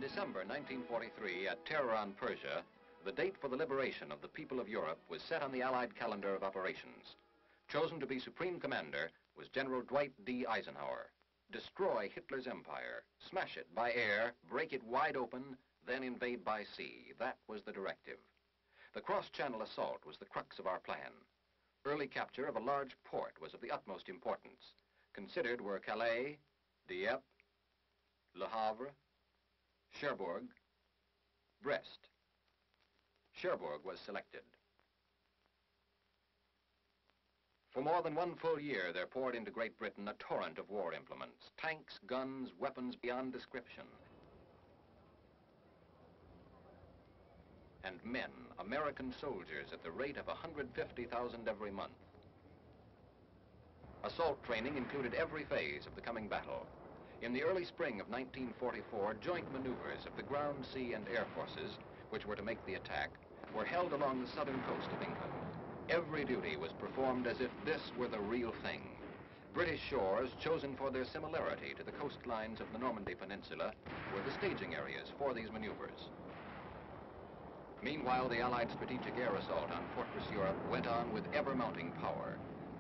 December 1943, at Téhéran, Persia, the date for the liberation of the people of Europe was set on the Allied calendar of operations. Chosen to be Supreme Commander was General Dwight D. Eisenhower. Destroy Hitler's empire, smash it by air, break it wide open, then invade by sea. That was the directive. The cross-channel assault was the crux of our plan. Early capture of a large port was of the utmost importance. Considered were Calais, Dieppe, Le Havre, Cherbourg, Brest. Cherbourg was selected. For more than one full year, there poured into Great Britain a torrent of war implements, tanks, guns, weapons beyond description. And men, American soldiers, at the rate of 150,000 every month. Assault training included every phase of the coming battle. In the early spring of 1944, joint maneuvers of the ground, sea, and air forces, which were to make the attack, were held along the southern coast of England. Every duty was performed as if this were the real thing. British shores, chosen for their similarity to the coastlines of the Normandy Peninsula, were the staging areas for these maneuvers. Meanwhile, the Allied strategic air assault on Fortress Europe went on with ever-mounting power.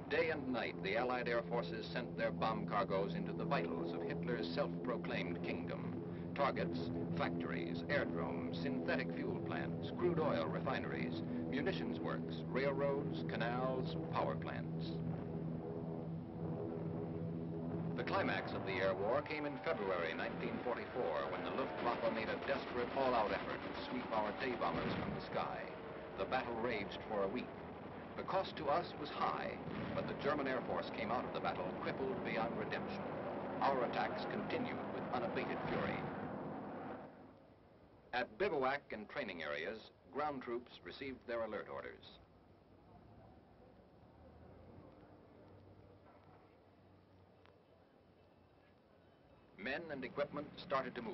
Day and night, the Allied air forces sent their bomb cargoes into the vitals of Hitler's self-proclaimed kingdom. Targets, factories, airdromes, synthetic fuel plants, crude oil refineries, munitions works, railroads, canals, power plants. The climax of the air war came in February 1944, when the Luftwaffe made a desperate all-out effort to sweep our day bombers from the sky. The battle raged for a week. The cost to us was high, but the German Air Force came out of the battle crippled beyond redemption. Our attacks continued with unabated fury. At bivouac and training areas, ground troops received their alert orders. Men and equipment started to move.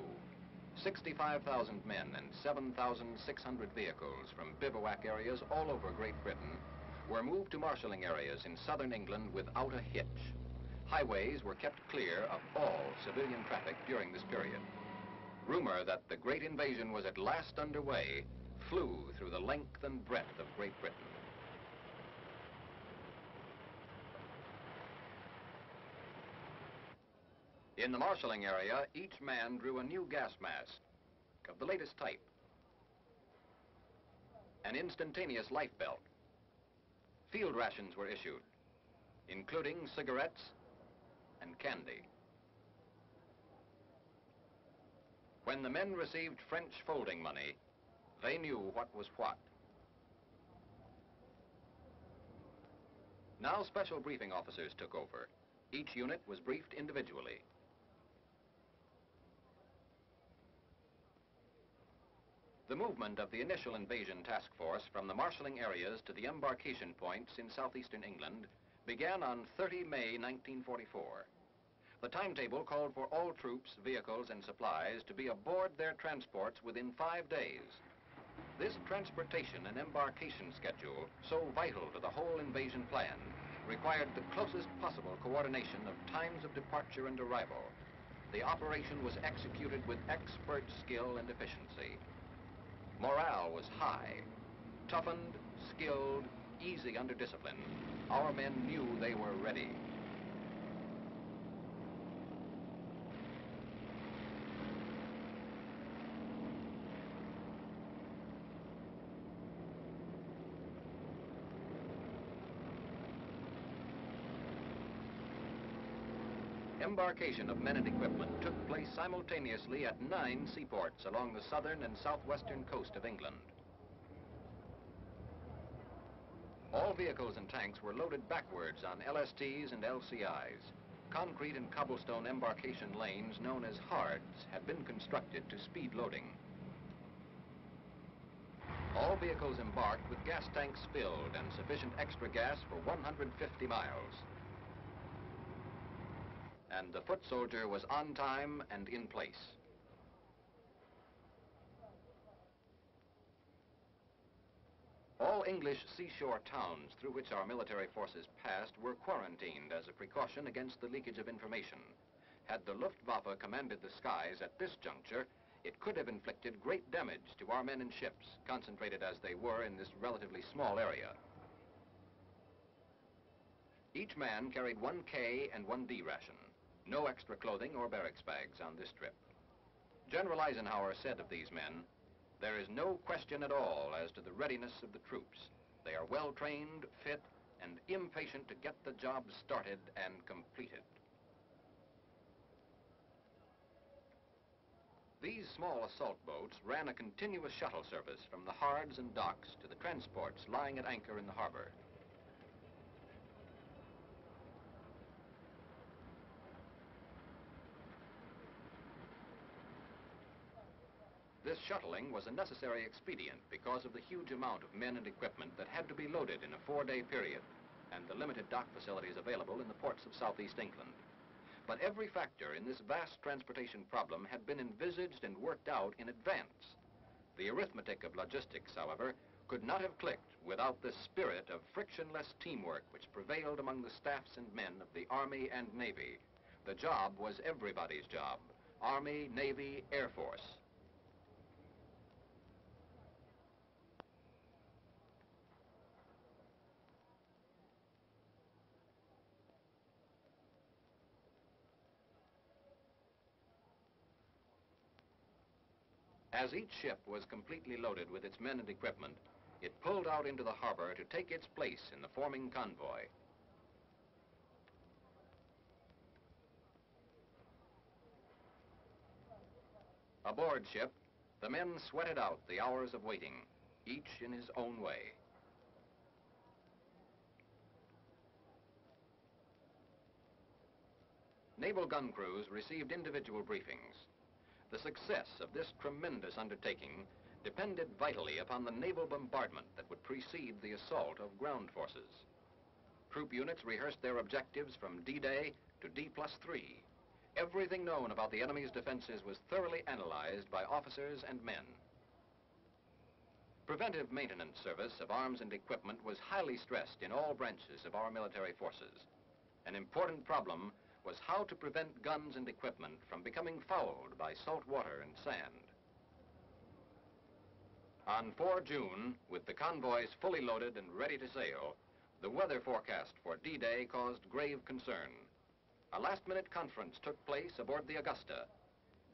65,000 men and 7,600 vehicles from bivouac areas all over Great Britain were moved to marshalling areas in southern England without a hitch. Highways were kept clear of all civilian traffic during this period. Rumor that the great invasion was at last underway flew through the length and breadth of Great Britain. In the marshalling area, each man drew a new gas mask of the latest type, an instantaneous life belt. Field rations were issued, including cigarettes and candy. When the men received French folding money, they knew what was what. Now special briefing officers took over. Each unit was briefed individually. The movement of the initial invasion task force from the marshalling areas to the embarkation points in southeastern England began on 30 May 1944. The timetable called for all troops, vehicles, and supplies to be aboard their transports within 5 days. This transportation and embarkation schedule, so vital to the whole invasion plan, required the closest possible coordination of times of departure and arrival. The operation was executed with expert skill and efficiency. Morale was high. Toughened, skilled, easy under discipline, our men knew they were ready. Embarkation of men and equipment took place simultaneously at 9 seaports along the southern and southwestern coast of England. All vehicles and tanks were loaded backwards on LSTs and LCIs. Concrete and cobblestone embarkation lanes known as hards had been constructed to speed loading. All vehicles embarked with gas tanks filled and sufficient extra gas for 150 miles. And the foot soldier was on time and in place. All English seashore towns through which our military forces passed were quarantined as a precaution against the leakage of information. Had the Luftwaffe commanded the skies at this juncture, it could have inflicted great damage to our men and ships, concentrated as they were in this relatively small area. Each man carried one K and one D ration. No extra clothing or barracks bags on this trip. General Eisenhower said of these men, "There is no question at all as to the readiness of the troops. They are well trained, fit, and impatient to get the job started and completed." These small assault boats ran a continuous shuttle service from the hards and docks to the transports lying at anchor in the harbor. This shuttling was a necessary expedient because of the huge amount of men and equipment that had to be loaded in a 4-day period and the limited dock facilities available in the ports of southeast England. But every factor in this vast transportation problem had been envisaged and worked out in advance. The arithmetic of logistics, however, could not have clicked without the spirit of frictionless teamwork which prevailed among the staffs and men of the Army and Navy. The job was everybody's job: Army, Navy, Air Force. As each ship was completely loaded with its men and equipment, it pulled out into the harbor to take its place in the forming convoy. Aboard ship, the men sweated out the hours of waiting, each in his own way. Naval gun crews received individual briefings. The success of this tremendous undertaking depended vitally upon the naval bombardment that would precede the assault of ground forces. Troop units rehearsed their objectives from D-Day to D+3. Everything known about the enemy's defenses was thoroughly analyzed by officers and men. Preventive maintenance service of arms and equipment was highly stressed in all branches of our military forces. An important problem was how to prevent guns and equipment from becoming fouled by salt water and sand. On 4 June, with the convoys fully loaded and ready to sail, the weather forecast for D-Day caused grave concern. A last-minute conference took place aboard the Augusta.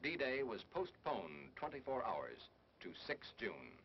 D-Day was postponed 24 hours to 6 June.